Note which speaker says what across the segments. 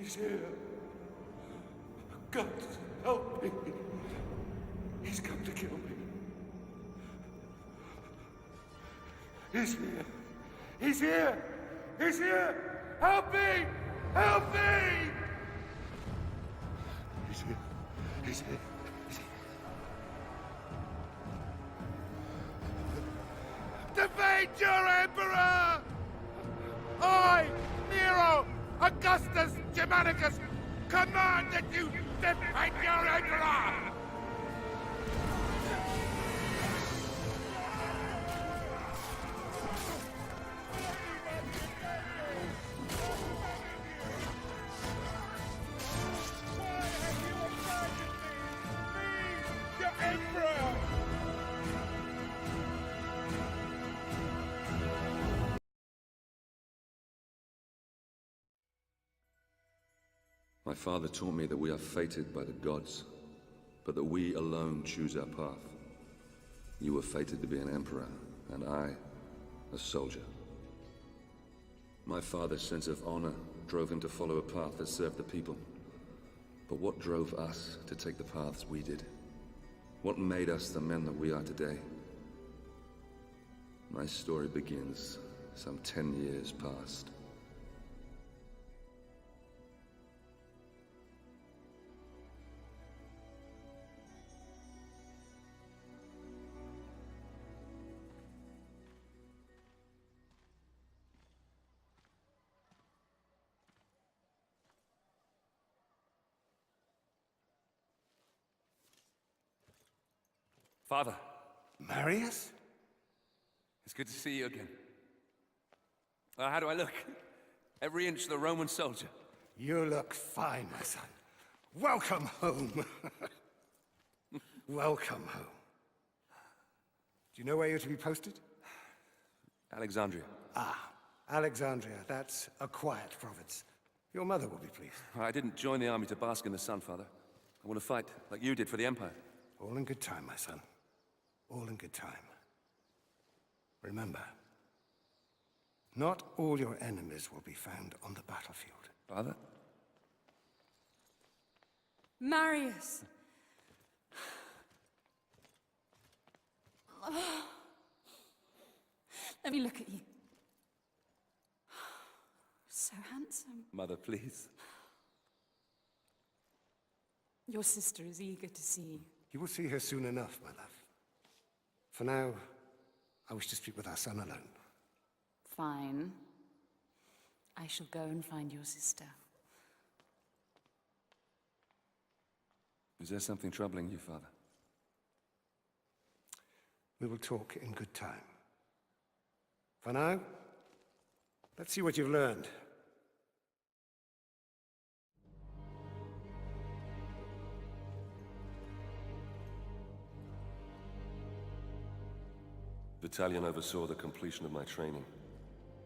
Speaker 1: He's here. God, help me. He's come to kill me. He's here. He's here. He's here. Help me. Help me. He's here. He's here. He's here. Defeat your Emperor! I, Nero, Augustus Germanicus, command that you defeat your Emperor!
Speaker 2: My father taught me that we are fated by the gods, but that we alone choose our path. You were fated to be an emperor, and I, a soldier. My father's sense of honor drove him to follow a path that served the people. But what drove us to take the paths we did? What made us the men that we are today? My story begins some 10 years past.
Speaker 3: Father.
Speaker 1: Marius?
Speaker 3: It's good to see you again. How do I look? Every inch the Roman soldier.
Speaker 1: You look fine, my son. Welcome home. Welcome home. Do you know where you're to be posted?
Speaker 3: Alexandria.
Speaker 1: Ah, Alexandria. That's a quiet province. Your mother will be pleased.
Speaker 3: I didn't join the army to bask in the sun, Father. I want to fight, like you did for the Empire.
Speaker 1: All in good time, my son. All in good time. Remember, not all your enemies will be found on the battlefield.
Speaker 3: Father?
Speaker 4: Marius! Let me look at you. So handsome.
Speaker 3: Mother, please.
Speaker 4: Your sister is eager to see you.
Speaker 1: You will see her soon enough, my love. For now, I wish to speak with our son alone.
Speaker 4: Fine. I shall go and find your sister.
Speaker 3: Is there something troubling you, Father?
Speaker 1: We will talk in good time. For now, let's see what you've learned.
Speaker 5: Battalion oversaw the completion of my training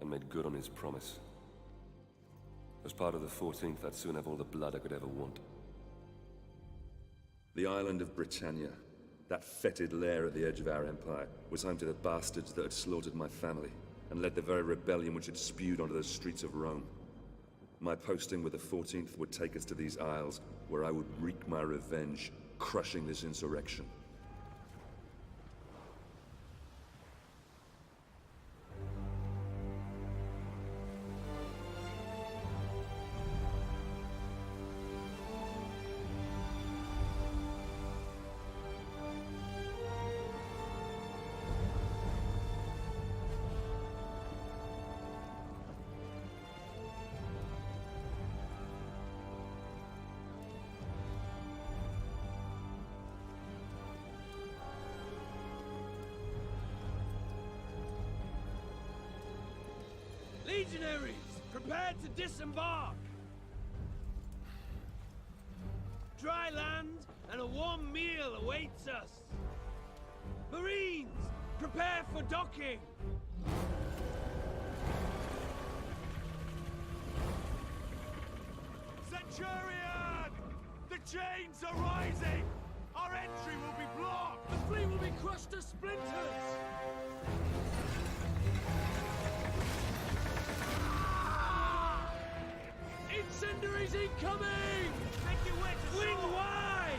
Speaker 5: and made good on his promise. As part of the 14th, I'd soon have all the blood I could ever want.
Speaker 2: The island of Britannia, that fetid lair at the edge of our empire, was home to the bastards that had slaughtered my family and led the very rebellion which had spewed onto the streets of Rome. My posting with the 14th would take us to these isles, where I would wreak my revenge, crushing this insurrection.
Speaker 6: Legionaries, prepare to disembark! Dry land and a warm meal awaits us. Marines, prepare for docking! Centurion! The chains are rising! Our entry will be blocked! The fleet will be crushed to splinters! Incendiary Artillery's incoming!
Speaker 7: Make your way to
Speaker 6: Swing
Speaker 7: shore.
Speaker 6: wide!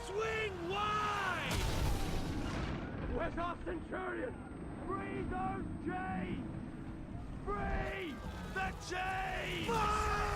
Speaker 6: Swing wide!
Speaker 7: Where's our Centurion? Free those chains! Free the chains!
Speaker 6: Fire!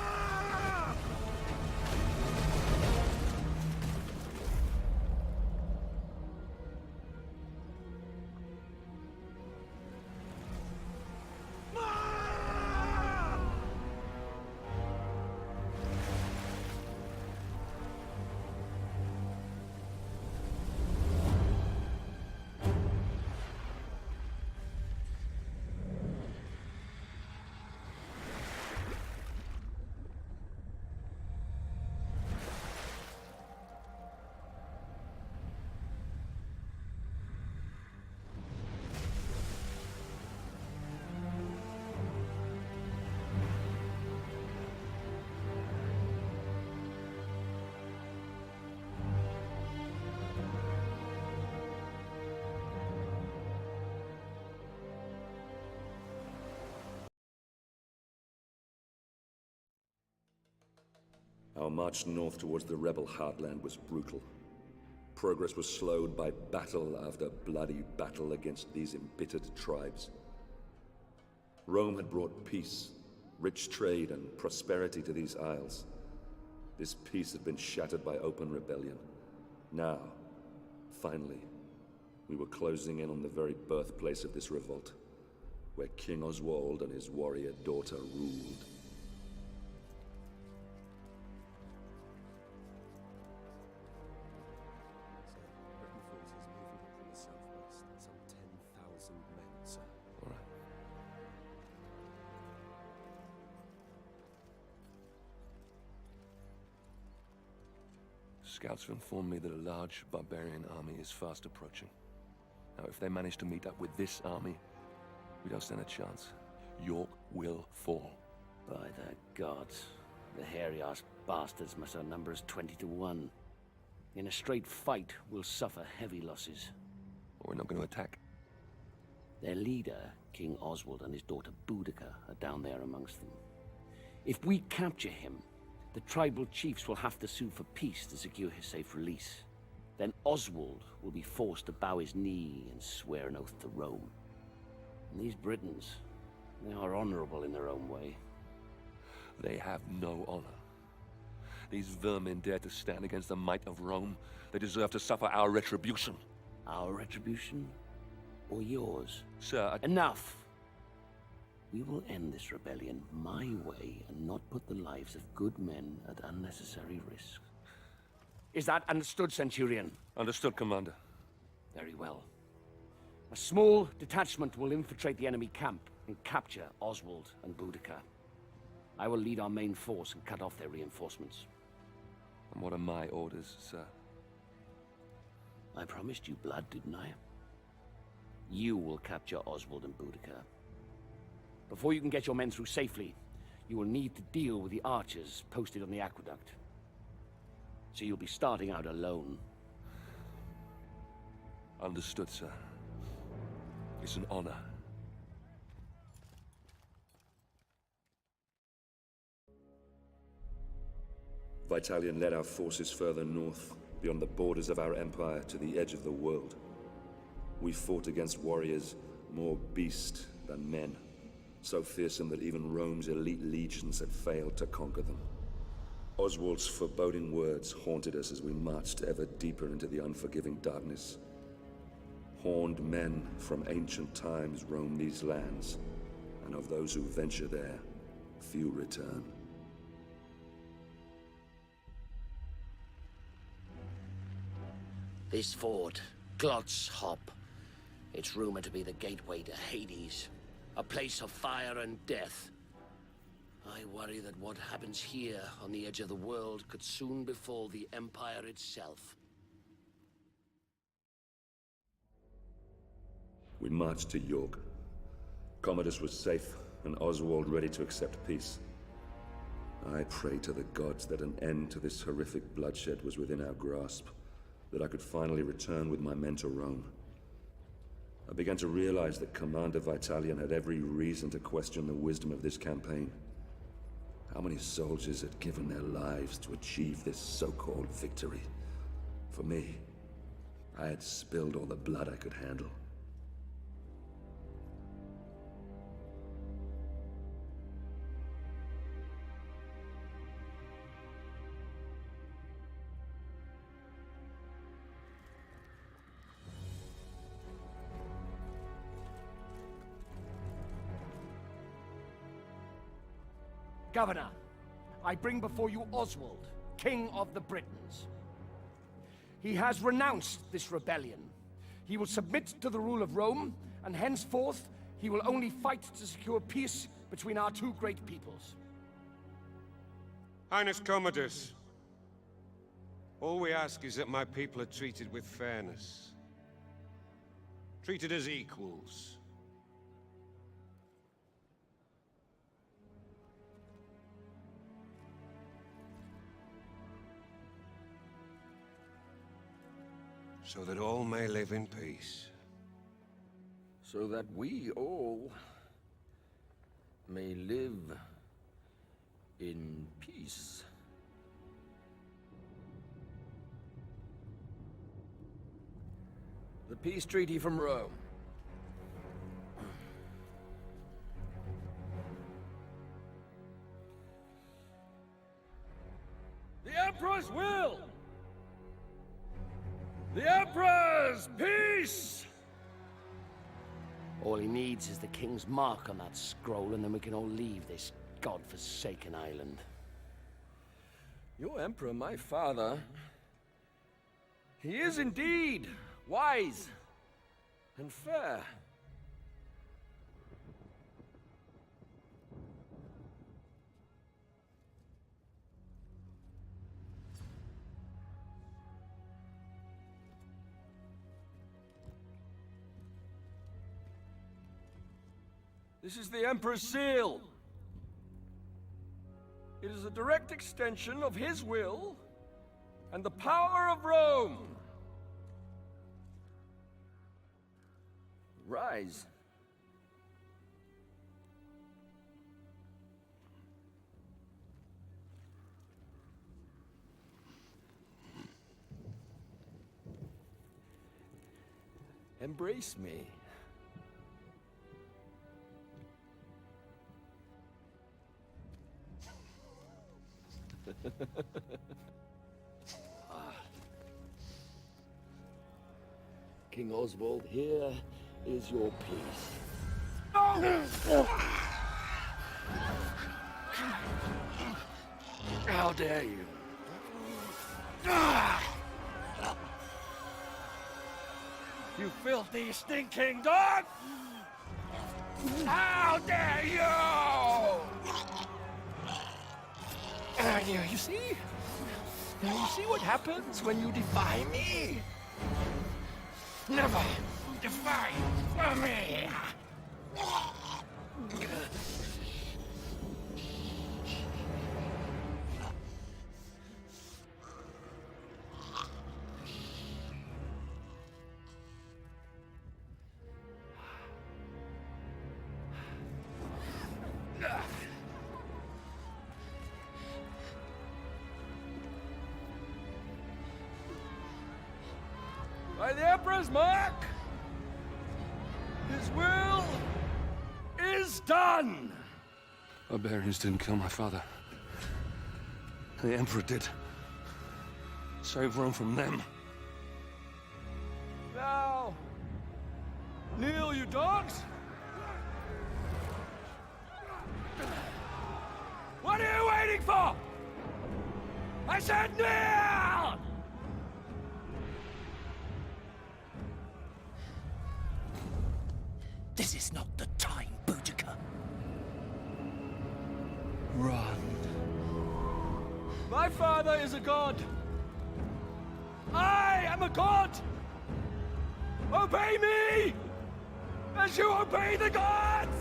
Speaker 2: Our march north towards the rebel heartland was brutal. Progress was slowed by battle after bloody battle against these embittered tribes. Rome had brought peace, rich trade, and prosperity to these isles. This peace had been shattered by open rebellion. Now, finally, we were closing in on the very birthplace of this revolt, where King Oswald and his warrior daughter ruled.
Speaker 5: Britain forces moving up from the southwest. Some 10,000 men, sir.
Speaker 2: All right.
Speaker 5: Scouts have informed me that a large barbarian army is fast approaching. Now, if they manage to meet up with this army, we don't stand a chance. York will fall.
Speaker 8: By the gods, the hairy-ass bastards must outnumber us 20 to 1. In a straight fight, we'll suffer heavy losses.
Speaker 5: We're not going to attack.
Speaker 8: Their leader, King Oswald, and his daughter Boudica are down there amongst them. If we capture him, the tribal chiefs will have to sue for peace to secure his safe release. Then Oswald will be forced to bow his knee and swear an oath to Rome. And these Britons, they are honorable in their own way.
Speaker 5: They have no honor. These vermin dare to stand against the might of Rome. They deserve to suffer our retribution.
Speaker 8: Our retribution? Or yours?
Speaker 5: Sir,
Speaker 8: Enough! We will end this rebellion my way and not put the lives of good men at unnecessary risk. Is that understood, Centurion?
Speaker 5: Understood, Commander.
Speaker 8: Very well. A small detachment will infiltrate the enemy camp and capture Oswald and Boudica. I will lead our main force and cut off their reinforcements.
Speaker 5: And what are my orders, sir?
Speaker 8: I promised you blood, didn't I? You will capture Oswald and Boudica. Before you can get your men through safely, you will need to deal with the archers posted on the aqueduct. So you'll be starting out alone.
Speaker 5: Understood, sir. It's an honor.
Speaker 2: Vitalian led our forces further north, beyond the borders of our empire to the edge of the world. We fought against warriors more beast than men, so fearsome that even Rome's elite legions had failed to conquer them. Oswald's foreboding words haunted us as we marched ever deeper into the unforgiving darkness. Horned men from ancient times roam these lands, and of those who venture there, few return.
Speaker 8: This fort, Glot's Hop, it's rumored to be the gateway to Hades, a place of fire and death. I worry that what happens here on the edge of the world could soon befall the Empire itself.
Speaker 2: We marched to York. Commodus was safe, and Oswald ready to accept peace. I prayed to the gods that an end to this horrific bloodshed was within our grasp, that I could finally return with my men to Rome. I began to realize that Commander Vitalian had every reason to question the wisdom of this campaign. How many soldiers had given their lives to achieve this so-called victory? For me, I had spilled all the blood I could handle.
Speaker 9: Governor, I bring before you Oswald, King of the Britons. He has renounced this rebellion. He will submit to the rule of Rome, and henceforth he will only fight to secure peace between our two great peoples.
Speaker 1: Highness Commodus, all we ask is that my people are treated with fairness. Treated as equals. So that all may live in peace.
Speaker 5: So that we all may live in peace. The peace treaty from Rome. The Emperor's will! The Emperor's peace!
Speaker 8: All he needs is the king's mark on that scroll, and then we can all leave this god-forsaken island.
Speaker 5: Your Emperor, my father, he is indeed wise and fair. This is the Emperor's seal. It is a direct extension of his will and the power of Rome. Ryse. Embrace me.
Speaker 8: King Oswald, here is your peace.
Speaker 5: How dare you? You filthy, stinking dog! How dare you! You see? Now you see what happens when you defy me? Never defy me! By the Emperor's mark, his will is done!
Speaker 2: Barbarians didn't kill my father. The Emperor did. Save Rome from them.
Speaker 5: Now, kneel, you dogs! What are you waiting for? I said kneel!
Speaker 9: This is not the time, Boudica.
Speaker 5: Run. My father is a god. I am a god. Obey me, as you obey the gods.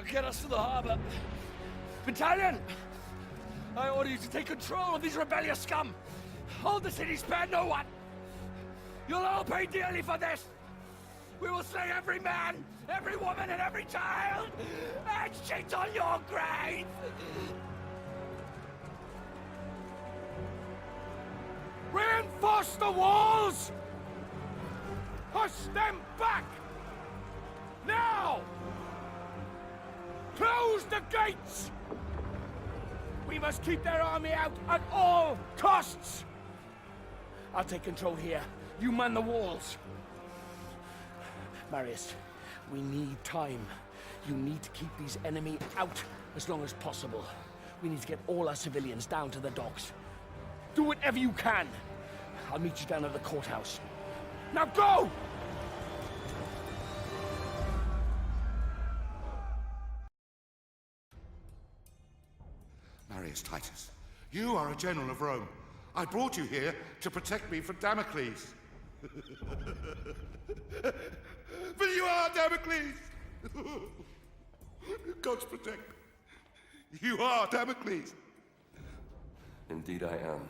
Speaker 5: Get us to the harbor. Battalion! I order you to take control of these rebellious scum. Hold the city, spare no one.
Speaker 9: You'll all pay dearly for this! We will slay every man, every woman, and every child, and shit on your grave! Reinforce the walls! Push them back! Now! Close the gates! We must keep their army out at all costs! I'll take control here. You man the walls. Marius, we need time. You need to keep these enemy out as long as possible. We need to get all our civilians down to the docks. Do whatever you can. I'll meet you down at the courthouse. Now go!
Speaker 10: Marius Titus, you are a general of Rome. I brought you here to protect me from Damocles. But you are Damocles! Gods protect me. You are Damocles.
Speaker 5: Indeed I am.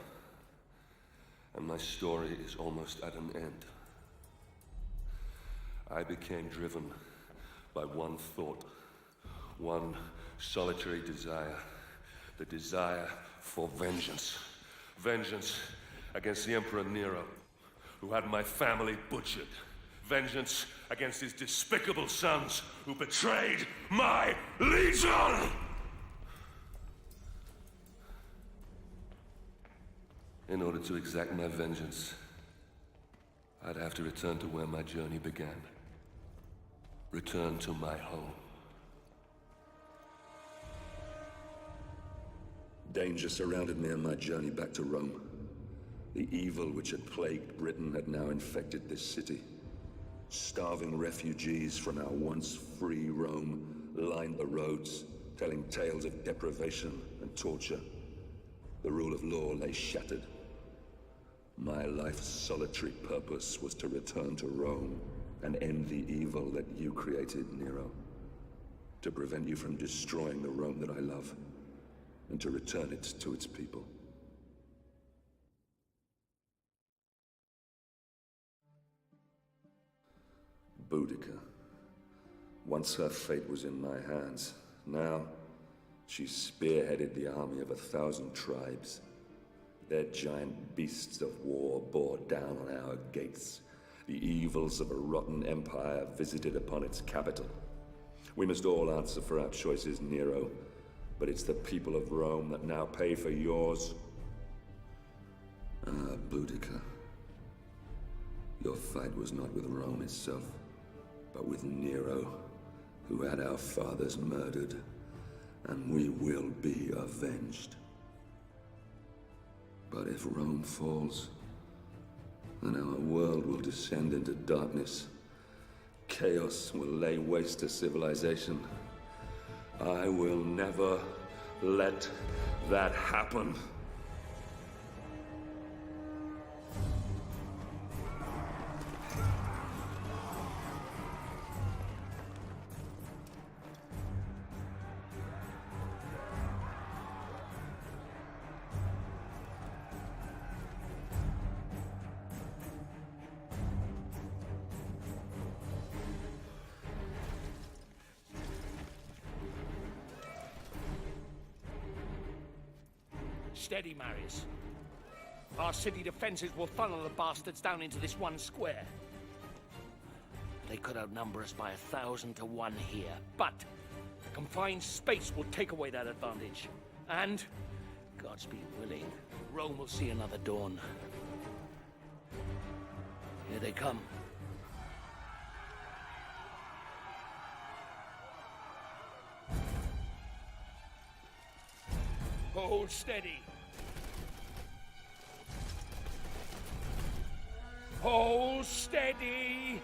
Speaker 5: And my story is almost at an end. I became driven by one thought, one solitary desire. The desire for vengeance. Vengeance against the Emperor Nero, who had my family butchered. Vengeance against his despicable sons, who betrayed my legion! In order to exact my vengeance, I'd have to return to where my journey began. Return to my home.
Speaker 2: Danger surrounded me on my journey back to Rome. The evil which had plagued Britain had now infected this city. Starving refugees from our once free Rome lined the roads, telling tales of deprivation and torture. The rule of law lay shattered. My life's solitary purpose was to return to Rome and end the evil that you created, Nero. To prevent you from destroying the Rome that I love, and to return it to its people. Boudica. Once her fate was in my hands. Now, she spearheaded the army of 1,000 tribes. Their giant beasts of war bore down on our gates. The evils of a rotten empire visited upon its capital. We must all answer for our choices, Nero. But it's the people of Rome that now pay for yours. Ah, Boudica. Your fight was not with Rome itself, but with Nero, who had our fathers murdered, and we will be avenged. But if Rome falls, then our world will descend into darkness. Chaos will lay waste to civilization. I will never let that happen.
Speaker 9: Steady, Marius. Our city defenses will funnel the bastards down into this one square. They could outnumber us by 1,000 to 1 here, but the confined space will take away that advantage. And, God's be willing, Rome will see another dawn. Here they come. Hold steady. Hold steady!